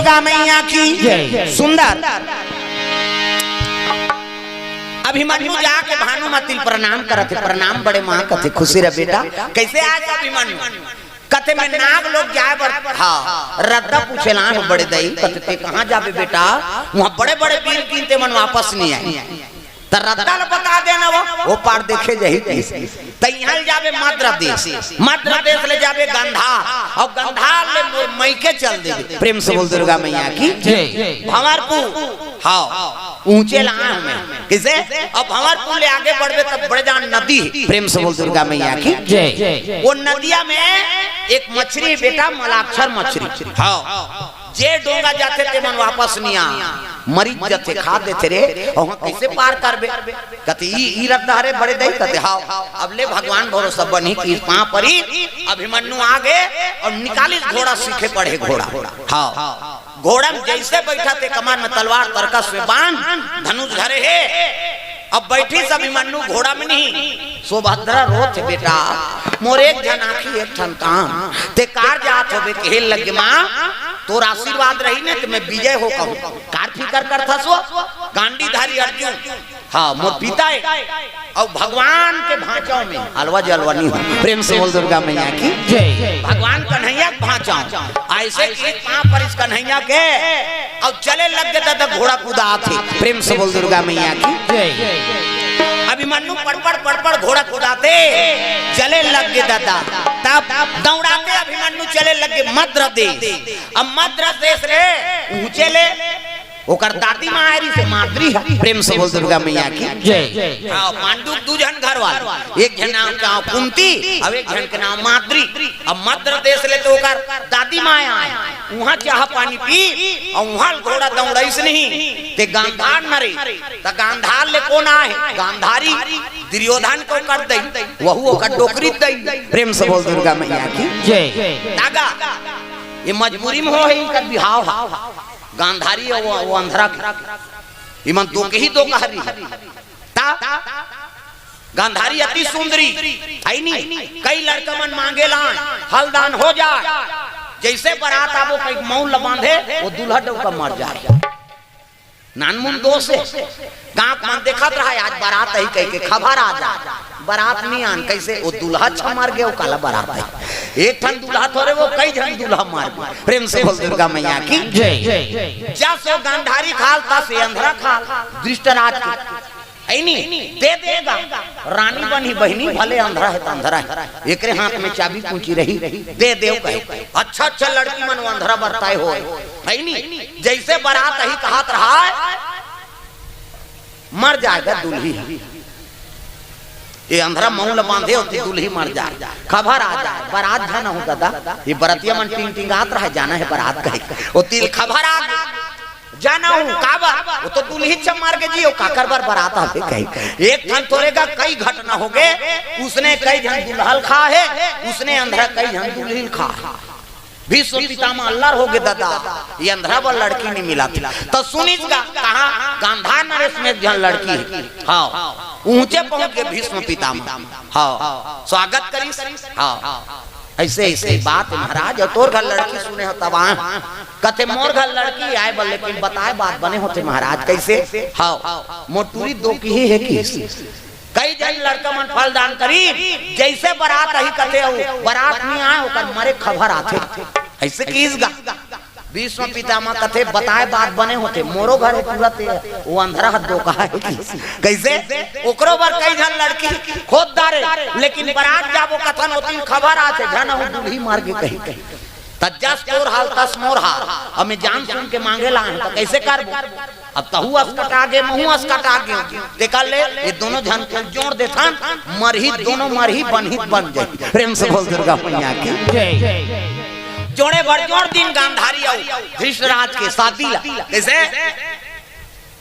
दुर्गा मैया की सुंदर। अभिमन्यु जाके भानुमति प्रणाम करते, प्रणाम बड़े माँ कथे खुशी रे बेटा कैसे आज अभिमन्यु कथे में नाग लोग जाए बर हाँ रद्दा पूछेला बड़े दई कथे ते कहाँ जाबे बेटा, वहाँ बड़े बड़े वीर कीनते मन वापस नहीं आए तो रद्दा बता देना वो पार देखे जही तैयार जाबे मद्र देश ले जाबे गंधार और गंधार ले मैके चल दे। प्रेम से बोल दुर्गा मैया की भंवरपुर हाँ ऊंचे लाए हमें किसे अब भंवरपुर ले आगे बढ़े तब बड़े जान नदी। प्रेम से बोल दुर्गा मैया की वो नदिया में एक मछली बेटा मलाक्षर मछली हाँ जे डोंगा जाते थे मन वापस नहीं आ मरीज जथे खा देते रे और कैसे पार करबे कते ई रद्दा रे बड़े दई कते हां अब ले भगवान भरोसा बनी की पां परी अभिमन्यु आगे और निकाली घोड़ा सीखे पड़े घोड़ा हां घोड़ा में जैसे बैठा थे कमान में तलवार तरकस में बांध धनुष धरे है अब बैठी सब अभिमन्यु घोड़ा में नहीं सुभद्रा रोत बेटा मोर एक जन आखी एक ठन काम ते कार जात होबे खेल लगे मां तोर आशीर्वाद रही ने तो मैं विजय हो कहूं कार फिकर करथा सो गांडीधारी अर्जुन हाँ मोर पिता है और भगवान के भांचाओं में अलवा जलवा नहीं हो। प्रेम से बोल दुर्गा मैया की जय। भगवान कन्हैया भांचाओ ऐसे एक पांव पर इस कन्हैया के और चले लग गए तो घोड़ा कूदा थे। प्रेम से बोल दुर्गा मैया की जय। अभिमन्यु पड़पड़ घोड़ा कूदाते चले लग गए दादा तब दौड़ाते अभिमन्यु चले लग गए मद्र देश। अब मद्र देश रे ऊंचे ले ओकर दादी मायरी से माद्री है। प्रेम से बोल दुर्गा मैया की जय। हां पांडुक दू जन घर वाले एक जन नाम का कुंती और एक जन के नाम माद्री। अब मद्र देश ले तो ओकर दादी माया वहां चाह पानी पी और वहां घोड़ा दौड़ैस नहीं ते गांधार नरे त गांधार ले कौन आए गांधारी दुर्योधन को कर दई वहु ओकर डोकरी दई। प्रेम से बोल दुर्गा मैया की जय। दागा ये मजबूरी में हो है इनका बिहाव गांधारी और वो अंधरा इमन दो के ही दो कहरी ता गांधारी अति सुंदरी आई नहीं कई लड़का मन मांगे ला हलदान हो जाए जैसे बारात आबो कई मौन ल बांधे वो दूल्हा डोका मर जाए नानमुन दोष है गांव मन देखत रहा आज बारात ही कह के खबर आ जा बारात नहीं आन कैसे वो दूल्हा अच्छा मार गया वो काला बारात है एक ठन दूल्हा थोड़े वो कई जन दूल्हा मार गया। प्रेम से बोल दुर्गा मैया की जय। जब सो गांधारी खाल ता से अंधरा खाल दृष्टराज की नहीं दे देगा रानी बनी बहनी भले अंधरा है तो अंधरा है एकरे हाथ में चाबी पूंची रही दे देव कहे अच्छा अच्छा लड़की मन अंधरा बरताए हो नहीं जैसे बारात ही कहत रहा मर जाएगा दुल्ही ये अंधरा मऊल बांधे होती दुल्ही मर जाए खबर आ जाए बारात जाना हो दादा ये बरतिया मन टिंग टिंगात रहा जाना है बारात कहे वो तिल खबर आ जाना हूँ काबा वो तो दुल्ही चम मार के जियो काकर बार बारात आते कहीं एक ठन तोरेगा कई घटना हो गए उसने कई जन दुल्हल खा है उसने अंधरा कई जन दुल्ही खा भीष्म पितामह अल्लाह हो गए दादा ये अंधरा पर लड़की नहीं मिला थी तो सुनिएगा कहा गांधार नरेश में जन लड़की है हाँ ऊंचे पहुंच के भीष्म पितामह हाँ स्वागत करी हाँ ऐसे ऐसे बात महाराज और तोर घर लड़की सुने हो तब कथे मोर घर लड़की आए बोल लेकिन बताए बात बने होते महाराज कैसे हाँ मोटूरी दो की ही है कि कई जन लड़का मन फल दान करी जैसे बारात ही कथे हो बारात नहीं आए होकर मरे खबर आते ऐसे कीसगा भीष्म पितामह कथे बताए बात बने होते मोरो घर तुरंत वो अंधरा हाथ दो कहा है कैसे ओकरो बार कई जन लड़की खोद दारे लेकिन बारात जाबो कथन होती खबर आते जन हो दूल्ही मार के कहीं तजस तोर हाल तस मोर हाल हमें जान सुन के मांगे ला तो कैसे कर अब तहु अस्कट आगे महु अस्कट आगे देखा ले ये दोनों जन को जोड़ देथा मरही दोनों मरही बनहित बन जाए। प्रेम से बोल दुर्गा मैया की जय। जोड़े भर जोड़ दिन गांधारी आओ धृतराज के शादी ला कैसे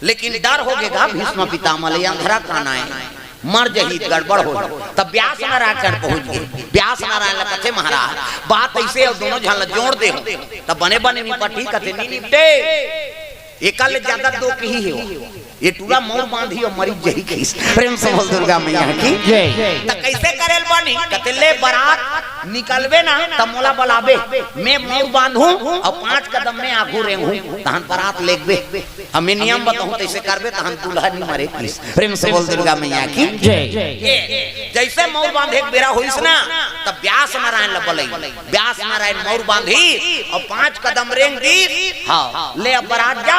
लेकिन डर हो गएगा भीष्म पितामह ले अंधरा काना है मर जही गड़बड़ हो तब व्यास नारायण पहुंच गए। व्यास नारायण कथे महाराज बात ऐसे और दोनों झल जोड़ दे तब बने बने निपटी कथे नहीं निपटे एकल ज्यादा दो की ही है ये टूला मोर बांधी और मरी जही खीस। प्रेम से बोल दुर्गा मैया की जय। त कैसे करेल बानी कतले बारात निकलबे ना त मोला बुलाबे मैं मोर बांधूं और 5 कदम में आगू रेंगूं तहन बारात लेगबे हमें नियम बताऊं तैसे करबे तहन दूल्हा नहीं मरे खीस। प्रेम से बोल दुर्गा मैया की जय। जैसे मोर बांधे एक बेरा होइस ना तब व्यास नारायण लबलई व्यास नारायण मोर बांधी और 5 कदम रेंग दी। हां ले अब बारात जा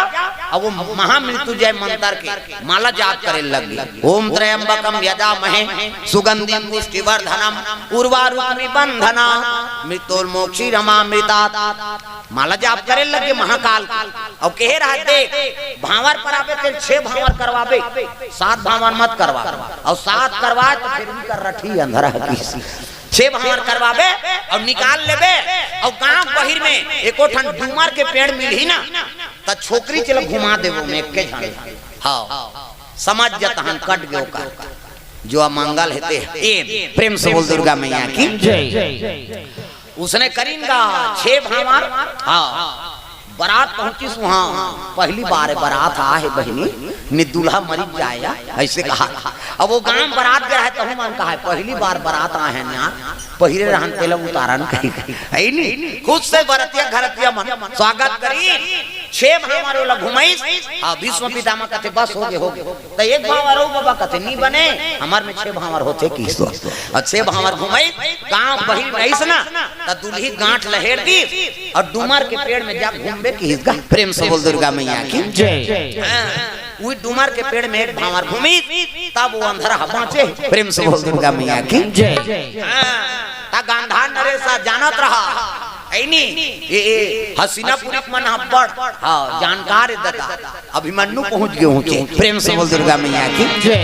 अब वो महामृत्युंजय मंत्र के माला जाप करे लगी। ओम त्र्यंबकम यजामहे सुगंधिम पुष्टिवर्धनम उर्वारुकमिव बंधना मृत्युर्मोक्षीरमामृतात् माला जाप करे लगे महाकाल। और कह रहा देख भावर पर आवे तो 6 भावर करवावे 7 भावर मत करवा और 7 करवा तो फिर उनका रठी अंधरा की 6 भावर करवावे और निकाल लेबे और गांव बहिर में एको ठन डूमर के पेड़ मिलही ना त छोकरी चल घुमा देबो में के झाड़े। हाँ समझ जाता हम कट गयो का जो अमंगल हेते ए। प्रेम से बोल दुर्गा मैया की जय। उसने करीनगा 6 भावर। हाँ बारात पहुंची वहां पहली बार बारात आ है बहनी ने दूल्हा मरी जाया ऐसे कहा। अब वो गांव बारात गया है तो हम कहा है पहली बार बारात आ है ना पहिरे रहन पहले उतारन कहीं है नहीं खुद से बरतिया घरतिया मन स्वागत करी 6 भावर वाला घुमाई। हां विश्व पितामह कहते बस हो गए तो एक भावर हो बाबा कहते नहीं बने हमार में 6 भावर होते की और 6 भावर घुमाई गांव बहिर में ऐसे ना त दूल्ही गांठ लहेर दी और डूमर के पेड़ में जा घूमबे की इसका। प्रेम से बोल दुर्गा मैया की जय। वो डूमर के पेड़ में एक भावर घूमी तब वो अंधरा बाँचे। प्रेम से बोल दुर्गा मैया की जय। ता गांधार नरेशा जानत रहा ऐनी ए हसीनापुरी मन बड़ हां जानकार दता अभिमन्यु पहुंच गए होंगे। प्रेम से बोल दुर्गा मैया की जय।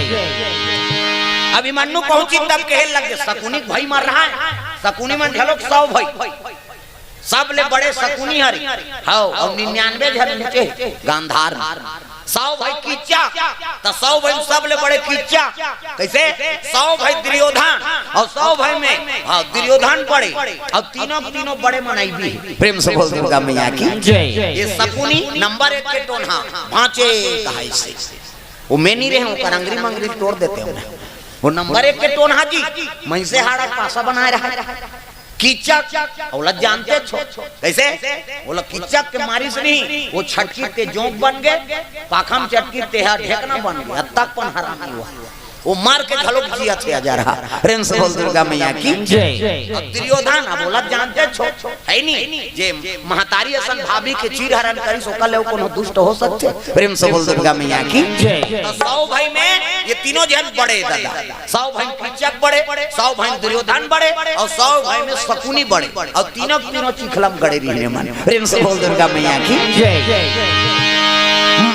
अभिमन्यु पहुंची तब कहे लगे शकुनी भाई मर रहा है। शकुनी मन झलोक 100 भाई सब ले बड़े शकुनी हरि हां और 99 झल नीचे गांधार 100 भाई किच्चा तो 100 भाई सब ले बड़े किच्चा कैसे 100 भाई दुर्योधन और 100 भाई में हां दुर्योधन बड़े और तीनों बड़े मनाई भी। प्रेम से बोल दुर्गा मैया की जय। ये शकुनी नंबर 1 के टोन्हा भांचे कहाई से वो मैं नहीं रहे हूं करंगरी मंगरी तोड़ देते हैं वो नंबर 1 के टोन्हा जी मैं से हाड़ा पासा बनाए रहा कीचक ओला जानते छो कैसे ओला कीचक के मारी से नहीं वो छटकी ते जोंक बन गए पाखम चटकी ते ढेकना बन गया तक पन हरामी हुआ वो मार के झलोक जिया थे जा रहा। प्रेम से बोल दुर्गा मैया की जय। दुर्योधन अब बोला जानते छो है नहीं जे महतारी असन भाभी के चीर हरण करी सोका ले कोनो दुष्ट हो सकते। प्रेम से बोल दुर्गा मैया की जय। तो 100 भाई में ये तीनों जन बड़े दादा 100 भाई कीचक बड़े 100 भाई दुर्योधन बड़े और 100 भाई में शकुनी बड़े और तीनों चिखलम गड़े रहने मन। प्रेम से बोल दुर्गा मैया की जय।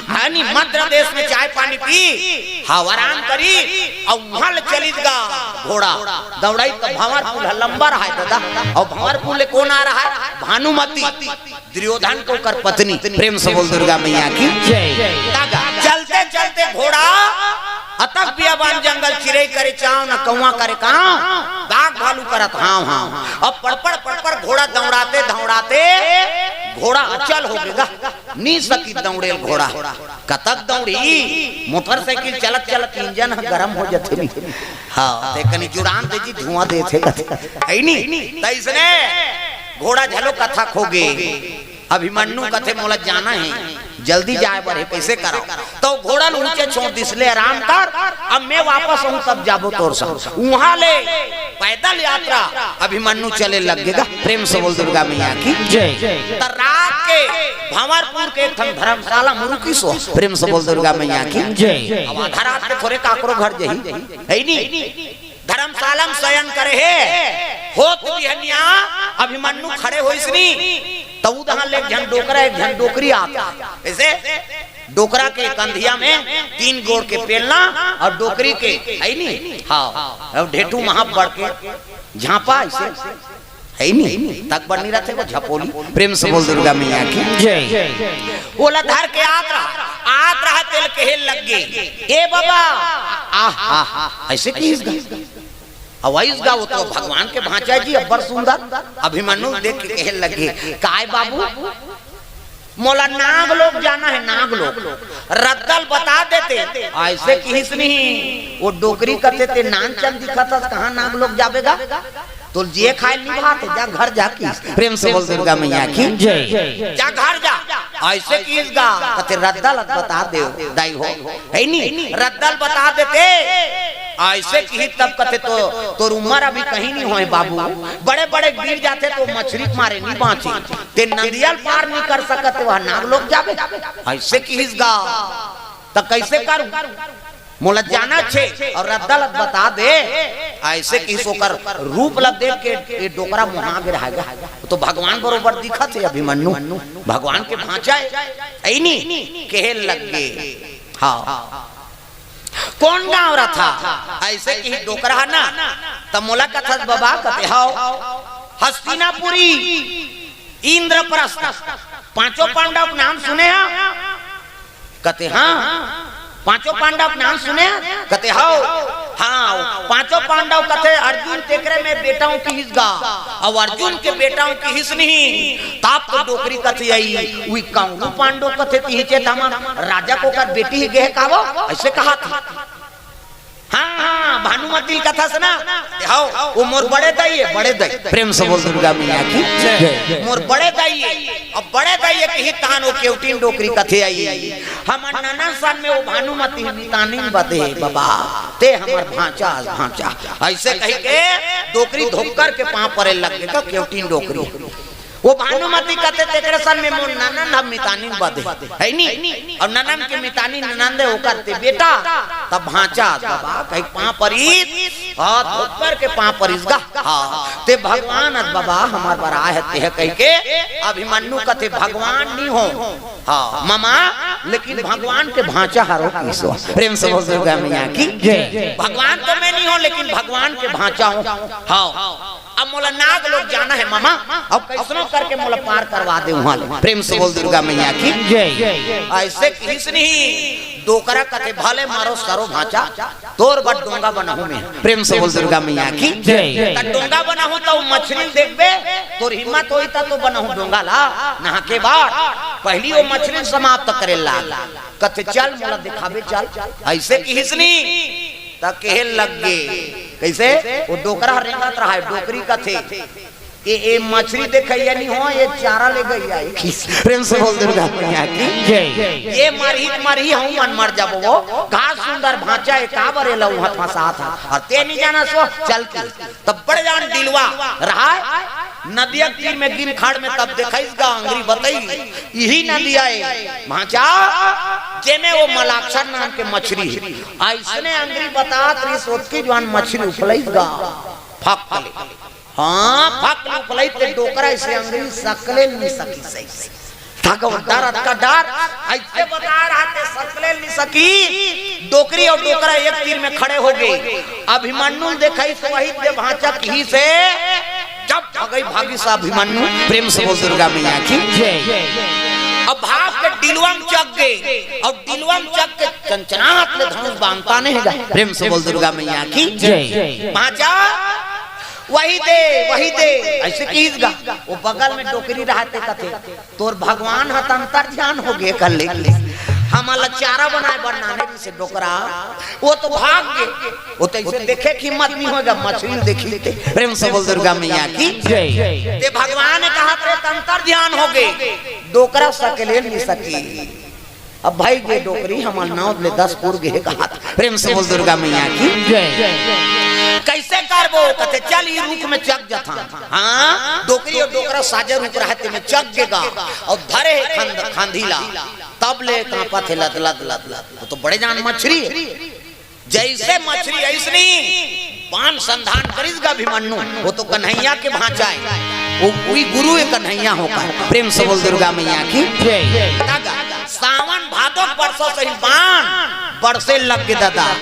हानि मध्य देश में चाय पानी पी हवारान करी और महल चलीगा घोड़ा दौड़ाई तो भंवरपुर लंबा रहा है दादा और भंवरपुर कौन आ रहा है भानुमती दुर्योधन को कर पत्नी। प्रेम से बोल दुर्गा मैया की जय। चलते चलते घोड़ा अतक बियाबान जंगल चिड़ै करे चाव न कौवा करे काव बाघ भालू करत हां हां अब पड़पड़ घोड़ा दौड़ाते दौड़ाते घोड़ा अचल हो गया नी सकी दौड़ेल घोड़ा कतक दौड़ी मोटरसाइकिल चलत चलत इंजन गरम हो जाते हां देखनी जुड़ान दे जी धुआं दे थे है नी तैसने घोड़ा झलो कथा खो गए। अभिमन्यु कथे मोला जाना है जल्दी जाए बड़े कैसे करो तो घोड़ा नीचे छोड़ दिसले आराम कर अब मैं वापस आऊं तब जाबो तोर संग वहां ले पैदल यात्रा अभिमन्यु चले लगेगा। प्रेम से बोल दुर्गा मैया की जय। रात के भंवरपुर के धर्मशाला मुरुकी सो। प्रेम से बोल दुर्गा मैया की जय। अब आधा रात के थोड़े काकरो घर जही है नी धर्मशाला में शयन करे है होत बिहनिया अभिमन्यु खड़े होइसनी तो उधर ले एक झन डोकरी आता ऐसे डोकरा के कंधिया में 3 गोड़ के पेलना और डोकरी के है नी हां ढेटू महा बढ़ के झापा ऐसे है नी तक बनी रहते वो झपोली। प्रेम से बोल दुर्गा मैया की जय। ओला धर के आत रहा तेल के लग गए ए बाबा आहा ऐसे किस अवैस गा वो तो भगवान के भांचा जी अब्बर सुंदर। अभिमन्यु देख के कहे लगे काय बाबू मोला नाग लोग जाना है, नाग लोग रद्दल बता देते ऐसे किस नहीं। वो डोकरी करते थे नान चंद दिखा था, कहाँ नाग लोग जावेगा तो जे खाए नहीं भात जा घर जा की प्रेम से बोल दुर्गा मैया की जय, जा घर जा ऐसे किस गा कहते रद्दल बता दे दाई हो है नहीं, रद्दल बता देते ऐसे की तब कहते तो उम्र अभी कहीं नहीं होए बाबू, बड़े बड़े गिर जाते तो मछली मारे नहीं बाँचे, ते नदियल पार नहीं कर सकते वह नाग लोग जावे ऐसे किस गा तो कैसे करूं मोला जाना छे और रद्दल बता दे ऐसे किस होकर रूप लग देख के डोकरा मुहा के रहेगा तो भगवान बरोबर दिखत है अभिमन्यु भगवान के भांचा है नहीं कहे लग गए। हाँ कौन गाँव रहा था ऐसे की डोकरा ना तब मोला कथा बाबा कहते हाओ हस्तिनापुरी इंद्रप्रस्थ पांचों पांडव नाम सुने हैं कहते हाँ पांचों पांडव नाम सुने कहते हाँ पांचों पांडव कहते अर्जुन तेकरे में बेटाओं की हिस्स गा और अर्जुन के बेटाओं की हिस्स नहीं ताप तो डोकरी कहते आई वही कांगू पांडव कहते तीचे तमा राजा को कर बेटी ही गए कावो ऐसे कहा था। हाँ भानुमती कथा सुना हाओ वो मोर बड़े दाई है, बड़े दाई प्रेम से बोल दुर्गा मैया की मोर बड़े दाई है और बड़े दाई है कि तान वो केवटीन डोकरी कथे आई हमर ननन सन में वो भानुमती नितानी बदे बाबा ते हमर भांचा भांचा ऐसे कह के डोकरी धोकर के पांव परे लग गए केवटीन डोकरी वो भानुमती कहते तेरे सन में मोर ननन हम मितानी बदे है नहीं और ननन के मितानी ननंदे हो करते बेटा तब भांचा बाबा कहीं पांव परिस हाथ ऊपर के पांव परिस गा हाँ ते भगवान अद बाबा हमार बरा है ते कह के अभिमन्यु कहते भगवान नहीं हो हाँ मामा लेकिन भगवान के भांचा हरो किसो प्रेम से बोल दुर्गा मैया की जय। भगवान तो मैं नहीं हूँ लेकिन भगवान के भांचा हूँ। हाँ अब मोला नाग लोग जाना है मामा अब कैसनो करके मोला पार करवा दे वहाँ प्रेम से बोल दुर्गा मैया की जय। ऐसे किस नहीं डोकरा कथे भले मारो सरो भांचा तोर बड़ डोंगा बनाहू में प्रेम से बोल दुर्गा मैया की जय। डोंगा बनाहू तो मछली देखबे तोर हिम्मत होई तो बनाहू डोंगा ला नहा के बाद पहली वो मछली समाप्त करे ला कथे चल मोला दिखावे चल ऐसे किस नहीं तक कहे लग गए कैसे वो डोकरा रेंगत रहा है डोकरी का थे ये मछली देखैया नहीं हो ये चारा ले गई आई प्रेम से बोल दुर्गा मैया की जय। ये मरही हूं मन मर जाबो वो घास सुंदर भांचा है का बरे लऊ हाथ फंसा था और ते नहीं जाना सो चल के तब बड़े जान दिलवा रहा नदिया तीर में गिर खाड़ में तब देखैसगा अंगरी बताई यही नदिया है भांचा जेमे वो मलाक्षर नाम के मछली ऐसने अंगरी बता त्री सोचकी जवान मछली उफलैसगा फक हाँ फक उफलै ते डोकरा ऐसे अंगरी सकले नहीं सकी सही डर का डर ऐसे बता रहा थे सकले नहीं सकी डोकरी और डोकरा एक तीर में खड़े हो गए। अभिमन्यु देखई तो वही दे भांचा की से जब भगई भागी सा अभिमन्यु प्रेम से बोल दुर्गा मैया की जय। अब भाग के दिलवम चक गए और दिलवम चक के चंचनाहट ले धनुष बांधता नहीं है प्रेम से बोल दुर्गा मैया की जय। भांचा वही दे ऐसे कीज गा वो बगल में डोकरी रहते कथे तोर भगवान हत अंतर ध्यान हो गए कर ले हमारा चारा बनाए बनाने से डोकरा वो तो भाग गए वो तो इसे देखे की हिम्मत नहीं होगा मछली देखी लेते प्रेम से बोल दुर्गा मैया की जय। ते भगवान ने कहा तेरे अंतर ध्यान हो गए डोकरा सकले नहीं सकी अब भाई ये डोकरी हमारे नाव ले 10 पुर गए कहा प्रेम से बोल दुर्गा मैया की जय। कैसे करबो कहते चल ये रुख में चक जाता हाँ डोकरी और डोकरा साजे रुक रहते में चक गेगा और धरे खांधीला तब ले कांपा थे लद लद लद लद तो बड़े जान मछली जैसे मछली ऐसनी पान संधान करिसगा अभिमन्यु वो तो कन्हैया के भांचा है वो कोई गुरु है कन्हैया होकर प्रेम से बोल दुर्गा मैया की जय। सावन भादो बरसों से बाण बरसे लग के दादा